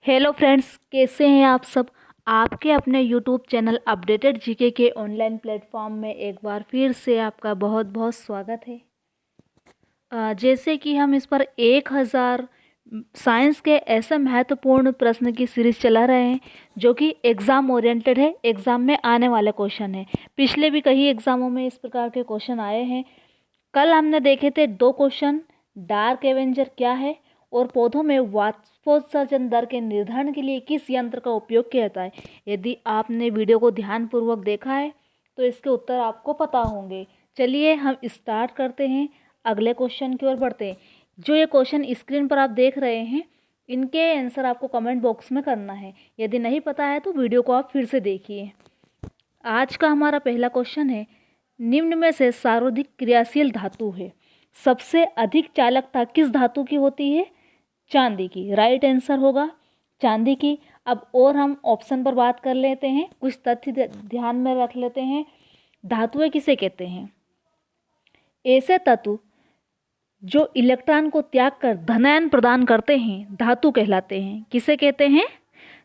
Hello friends, कैसे हैं आप सब। आपके अपने यूट्यूब चैनल अपडेटेड जीके के ऑनलाइन प्लेटफॉर्म में एक बार फिर से आपका बहुत बहुत स्वागत है। जैसे कि हम इस पर 1000 साइंस के ऐसे महत्वपूर्ण प्रश्न की सीरीज चला रहे हैं जो कि एग्ज़ाम ओरिएंटेड है, एग्ज़ाम में आने वाले क्वेश्चन है। पिछले भी कई एग्ज़ामों में इस प्रकार के क्वेश्चन आए हैं। कल हमने देखे थे 2 क्वेश्चन, डार्क एवेंजर क्या है और पौधों में वाष्पोत्सर्जन दर के निर्धारण के लिए किस यंत्र का उपयोग किया जाता है। यदि आपने वीडियो को ध्यानपूर्वक देखा है तो इसके उत्तर आपको पता होंगे। चलिए हम स्टार्ट करते हैं, अगले क्वेश्चन की ओर बढ़ते हैं। जो ये क्वेश्चन स्क्रीन पर आप देख रहे हैं, इनके आंसर आपको कमेंट बॉक्स में करना है। यदि नहीं पता है तो वीडियो को आप फिर से देखिए। आज का हमारा पहला क्वेश्चन है, निम्न में से सर्वाधिक क्रियाशील धातु है। सबसे अधिक चालकता किस धातु की होती है? चांदी की। राइट आंसर होगा चांदी की। अब और हम ऑप्शन पर बात कर लेते हैं, कुछ तथ्य ध्यान में रख लेते हैं। धातुएं किसे कहते हैं? ऐसे तत्व जो इलेक्ट्रॉन को त्याग कर धनायन प्रदान करते हैं धातु कहलाते हैं। किसे कहते हैं?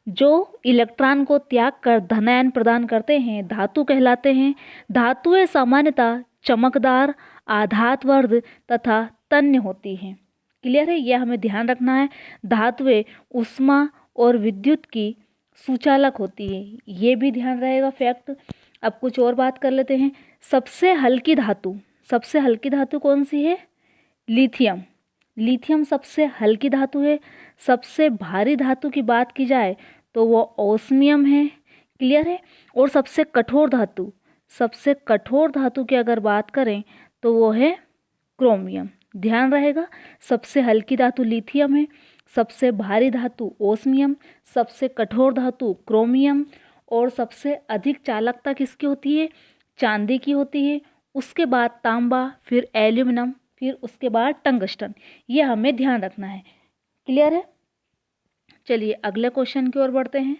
जो इलेक्ट्रॉन को त्याग कर धनायन प्रदान करते हैं धातु कहलाते हैं। धातुएं सामान्यतः चमकदार, आधातवर्ध तथा तन्य होती हैं। क्लियर है, यह हमें ध्यान रखना है। धातुएं ऊष्मा और विद्युत की सुचालक होती है, ये भी ध्यान रहेगा फैक्ट। अब कुछ और बात कर लेते हैं। सबसे हल्की धातु कौन सी है? लिथियम। लिथियम सबसे हल्की धातु है। सबसे भारी धातु की बात की जाए तो वो ओस्मियम है। क्लियर है। और सबसे कठोर धातु की अगर बात करें तो वो है क्रोमियम। ध्यान रहेगा, सबसे हल्की धातु लिथियम है, सबसे भारी धातु ओस्मियम, सबसे कठोर धातु क्रोमियम और सबसे अधिक चालकता किसकी होती है? चांदी की होती है। उसके बाद तांबा, फिर एल्यूमिनियम, फिर उसके बाद टंगस्टन। ये हमें ध्यान रखना है। क्लियर है। चलिए अगले क्वेश्चन की ओर बढ़ते हैं।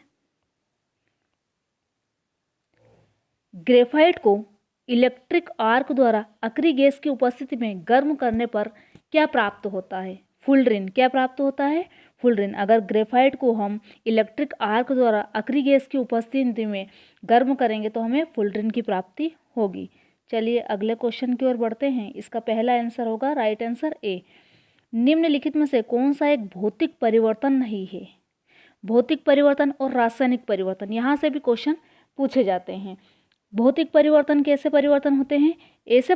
ग्रेफाइट को इलेक्ट्रिक आर्क द्वारा अक्रिय गैस की उपस्थिति में गर्म करने पर क्या प्राप्त होता है? फुलरिन। क्या प्राप्त होता है? फुलरिन। अगर ग्रेफाइट को हम इलेक्ट्रिक आर्क द्वारा अक्रिय गैस की उपस्थिति में गर्म करेंगे तो हमें फुलरिन की प्राप्ति होगी। चलिए अगले क्वेश्चन की ओर बढ़ते हैं। इसका पहला आंसर होगा राइट आंसर ए। निम्नलिखित में से कौन सा एक भौतिक परिवर्तन नहीं है? भौतिक परिवर्तन और रासायनिक परिवर्तन, यहाँ से भी क्वेश्चन पूछे जाते हैं। भौतिक परिवर्तन कैसे परिवर्तन होते हैं? ऐसे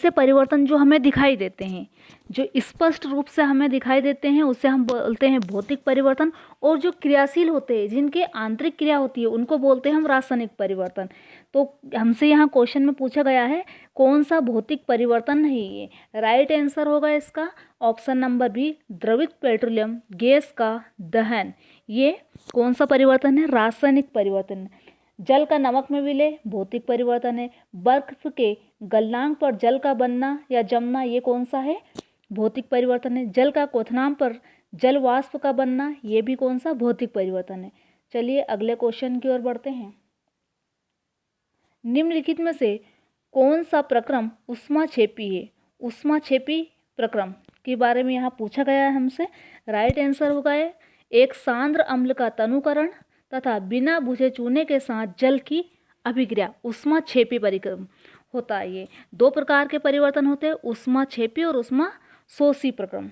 परिवर्तन जो हमें दिखाई देते हैं, जो स्पष्ट रूप से हमें दिखाई देते हैं, उसे हम बोलते हैं भौतिक परिवर्तन। और जो क्रियाशील होते हैं, जिनके आंतरिक क्रिया होती है, उनको बोलते हैं हम रासायनिक परिवर्तन। तो हमसे यहाँ क्वेश्चन में पूछा गया है कौन सा भौतिक परिवर्तन नहीं है। राइट आंसर होगा इसका ऑप्शन नंबर बी, द्रवित पेट्रोलियम गैस का दहन। ये कौन सा परिवर्तन है? रासायनिक परिवर्तन। जल का नमक में विलय भौतिक परिवर्तन है। बर्फ के गलनांक पर जल का बनना या जमना, ये कौन सा है? भौतिक परिवर्तन है। जल का क्वथनांक पर जल वाष्प का बनना, ये भी कौन सा? भौतिक परिवर्तन है। चलिए अगले क्वेश्चन की ओर बढ़ते हैं। निम्नलिखित में से कौन सा प्रक्रम ऊष्माक्षेपी है? ऊष्माक्षेपी प्रक्रम के बारे में यहाँ पूछा गया है हमसे। राइट आंसर होगा एक सांद्र अम्ल का तनुकरण तथा बिना बुझे चूने के साथ जल की अभिक्रिया ऊष्माक्षेपी परिक्रम होता है। ये 2 प्रकार के परिवर्तन होते हैं, ऊष्माक्षेपी और ऊष्माशोषी प्रक्रम।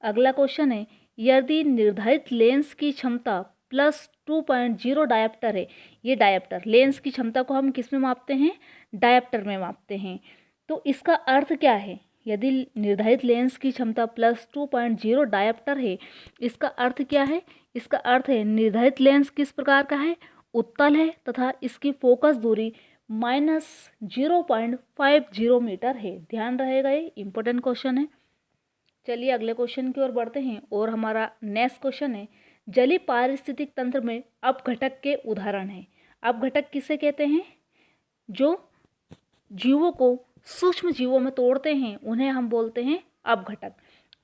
अगला क्वेश्चन है, यदि निर्धारित लेंस की क्षमता +2.0 डायप्टर है, ये डायप्टर लेंस की क्षमता को हम किस में मापते हैं? डायप्टर में मापते हैं। तो इसका अर्थ क्या है? यदि निर्धारित लेंस की क्षमता +2.0 डायप्टर है, इसका अर्थ क्या है? इसका अर्थ है निर्धारित लेंस किस प्रकार का है? उत्तल है तथा इसकी फोकस दूरी -0.50 मीटर है। ध्यान रहेगा, ये इंपॉर्टेंट क्वेश्चन है। चलिए अगले क्वेश्चन की ओर बढ़ते हैं और हमारा नेक्स्ट क्वेश्चन है, जलीय पारिस्थितिक तंत्र में अपघटक के उदाहरण है। अपघटक किसे कहते हैं? जो जीवों को सूक्ष्म जीवों में तोड़ते हैं, उन्हें हम बोलते हैं अपघटक।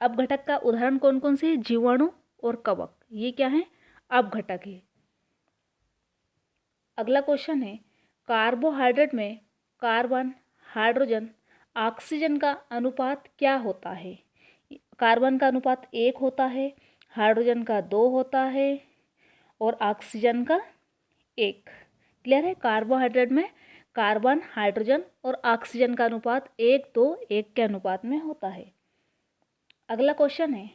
अपघटक का उदाहरण कौन कौन से? जीवाणु और कवक, ये क्या है? अपघटक है। अगला क्वेश्चन है, कार्बोहाइड्रेट में कार्बन, हाइड्रोजन, ऑक्सीजन का अनुपात क्या होता है? कार्बन का अनुपात 1 होता है, हाइड्रोजन का 2 होता है और ऑक्सीजन का 1। क्लियर है? कार्बोहाइड्रेट में कार्बन, हाइड्रोजन और ऑक्सीजन का अनुपात 1:2:1 के अनुपात में होता है। अगला क्वेश्चन है,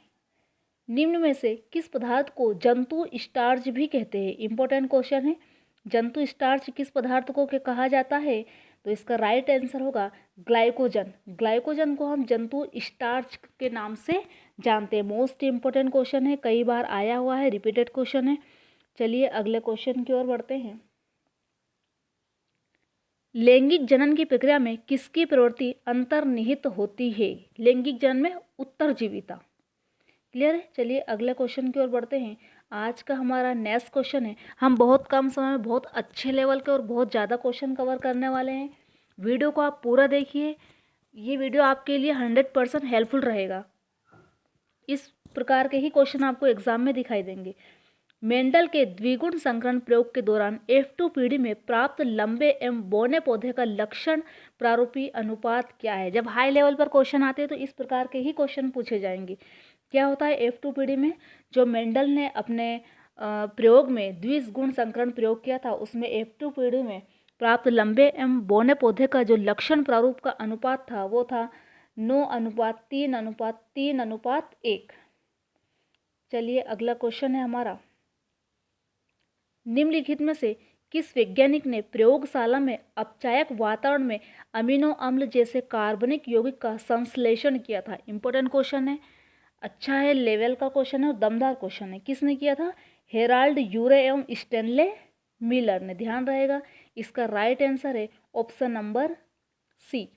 निम्न में से किस पदार्थ को जंतु स्टार्च भी कहते हैं? इंपॉर्टेंट क्वेश्चन है। जंतु स्टार्च किस पदार्थ को कहा जाता है? तो इसका राइट आंसर होगा ग्लाइकोजन। ग्लाइकोजन को हम जंतु स्टार्च के नाम से जानते हैं। मोस्ट इंपॉर्टेंट क्वेश्चन है, कई बार आया हुआ है, रिपीटेड क्वेश्चन है। चलिए अगले क्वेश्चन की ओर बढ़ते हैं। लैंगिक जनन की प्रक्रिया में किसकी प्रवृत्ति अंतर्निहित होती है? लैंगिक जनन में उत्तरजीविता। क्लियर है? चलिए अगले क्वेश्चन की ओर बढ़ते हैं। आज का हमारा नेक्स्ट क्वेश्चन है, हम बहुत कम समय में बहुत अच्छे लेवल के और बहुत ज़्यादा क्वेश्चन कवर करने वाले हैं। वीडियो को आप पूरा देखिए, ये वीडियो आपके लिए 100% हेल्पफुल रहेगा। इस प्रकार के ही क्वेश्चन आपको एग्जाम में दिखाई देंगे। मेंडल के द्विगुण संकरण प्रयोग के दौरान F2 पीढ़ी में प्राप्त लंबे एवं बौने पौधे का लक्षण प्रारूपी अनुपात क्या है? जब हाई लेवल पर क्वेश्चन आते हैं तो इस प्रकार के ही क्वेश्चन पूछे जाएंगे। क्या होता है F2 पीढ़ी में? जो मेंडल ने अपने प्रयोग में द्विगुण संकरण प्रयोग किया था, उसमें F2 पीढ़ी में प्राप्त लंबे एवं बौने पौधे का जो लक्षण प्रारूप का अनुपात था वो था 9:3:3:1। चलिए अगला क्वेश्चन है हमारा, निम्नलिखित में से किस वैज्ञानिक ने प्रयोगशाला में अपचायक वातावरण में अमीनो अम्ल जैसे कार्बनिक यौगिक का संश्लेषण किया था? इंपॉर्टेंट क्वेश्चन है, अच्छा है, लेवल का क्वेश्चन है और दमदार क्वेश्चन है। किसने किया था? हेराल्ड यूरे एवं स्टेनले मिलर ने। ध्यान रहेगा, इसका राइट आंसर है ऑप्शन नंबर सी।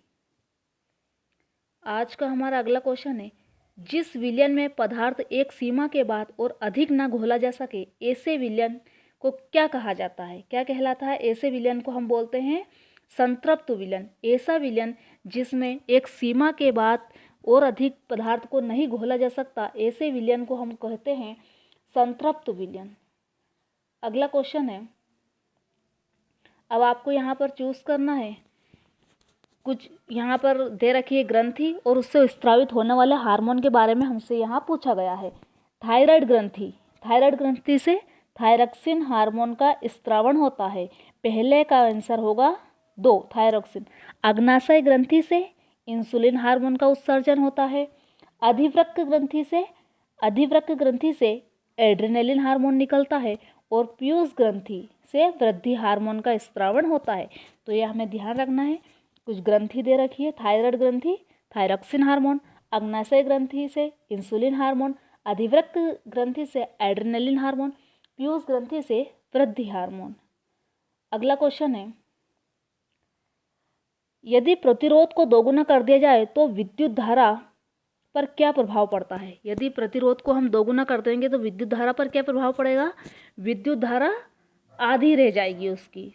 आज का हमारा अगला क्वेश्चन है, जिस विलयन में पदार्थ एक सीमा के बाद और अधिक न घोला जा सके, ऐसे विलयन को क्या कहा जाता है? क्या कहलाता है? ऐसे विलयन को हम बोलते हैं संतृप्त विलयन। ऐसा विलयन जिसमें एक सीमा के बाद और अधिक पदार्थ को नहीं घोला जा सकता, ऐसे विलयन को हम कहते हैं संतृप्त विलयन। अगला क्वेश्चन है, अब आपको यहाँ पर चूज करना है, कुछ यहाँ पर दे रखी है ग्रंथि और उससे स्त्रावित होने वाले हार्मोन के बारे में हमसे यहाँ पूछा गया है। थायराइड ग्रंथि, थायराइड ग्रंथि से थायरॉक्सिन हार्मोन का स्त्रावण होता है। पहले का आंसर होगा 2 थायरॉक्सिन। अग्नाशय ग्रंथि से इंसुलिन हार्मोन का उत्सर्जन होता है। अधिवृक्क ग्रंथि से एड्रेनलिन हार्मोन निकलता है और पीयूष ग्रंथि से वृद्धि हार्मोन का स्त्रावण होता है। तो यह हमें ध्यान रखना है, कुछ ग्रंथि दे रखी है, थायराइड ग्रंथि थायरॉक्सिन हार्मोन, अग्नाशय ग्रंथि से इंसुलिन हार्मोन, अधिवृक्क ग्रंथि से एड्रेनलिन हार्मोन, पीयूष ग्रंथि से वृद्धि हार्मोन। अगला क्वेश्चन है, यदि प्रतिरोध को दोगुना कर दिया जाए तो विद्युत धारा पर क्या प्रभाव पड़ता है? यदि प्रतिरोध को हम दोगुना कर देंगे तो विद्युत धारा पर क्या प्रभाव पड़ेगा? विद्युत धारा आधी रह जाएगी उसकी।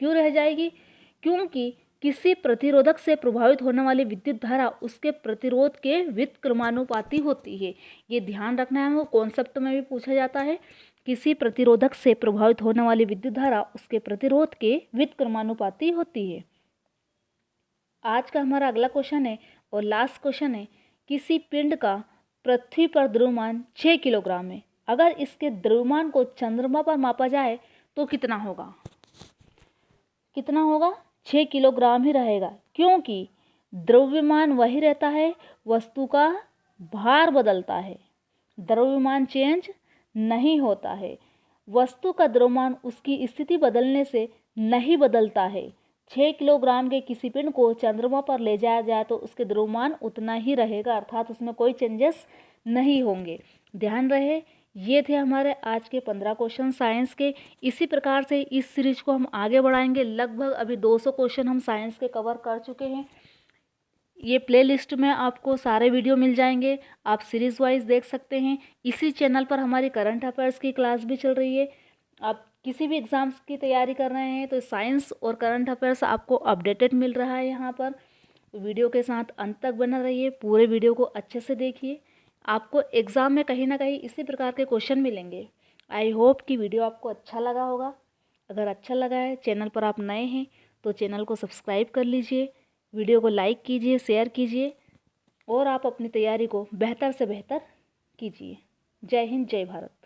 क्यों रह जाएगी? क्योंकि किसी प्रतिरोधक से प्रभावित होने वाली विद्युत धारा उसके प्रतिरोध के व्युत्क्रमानुपाती होती है। ये ध्यान रखना है, वो कॉन्सेप्ट में भी पूछा जाता है। किसी प्रतिरोधक से प्रभावित होने वाली विद्युत धारा उसके प्रतिरोध के व्युत्क्रमानुपाती होती है। आज का हमारा अगला क्वेश्चन है और लास्ट क्वेश्चन है, किसी पिंड का पृथ्वी पर द्रव्यमान 6 किलोग्राम है। अगर इसके द्रव्यमान को चंद्रमा पर मापा जाए तो कितना होगा? कितना होगा? 6 किलोग्राम ही रहेगा, क्योंकि द्रव्यमान वही रहता है, वस्तु का भार बदलता है, द्रव्यमान चेंज नहीं होता है। वस्तु का द्रव्यमान उसकी स्थिति बदलने से नहीं बदलता है। 6 किलोग्राम के किसी पिंड को चंद्रमा पर ले जाया जाए तो उसके द्रव्यमान उतना ही रहेगा, अर्थात उसमें कोई चेंजेस नहीं होंगे। ध्यान रहे, ये थे हमारे आज के 15 क्वेश्चन साइंस के। इसी प्रकार से इस सीरीज को हम आगे बढ़ाएंगे। लगभग अभी 200 क्वेश्चन हम साइंस के कवर कर चुके हैं। ये प्लेलिस्ट में आपको सारे वीडियो मिल जाएंगे, आप सीरीज़ वाइज देख सकते हैं। इसी चैनल पर हमारी करंट अफेयर्स की क्लास भी चल रही है। आप किसी भी एग्ज़ाम्स की तैयारी कर रहे हैं तो साइंस और करंट अफेयर्स आपको अपडेटेड मिल रहा है यहाँ पर। वीडियो के साथ अंत तक बना रहिए, पूरे वीडियो को अच्छे से देखिए, आपको एग्ज़ाम में कहीं ना कहीं इसी प्रकार के क्वेश्चन मिलेंगे। आई होप कि वीडियो आपको अच्छा लगा होगा। अगर अच्छा लगा है, चैनल पर आप नए हैं तो चैनल को सब्सक्राइब कर लीजिए, वीडियो को लाइक कीजिए, शेयर कीजिए। और आप अपनी तैयारी को बेहतर से बेहतर कीजिए। जय हिंद, जय भारत।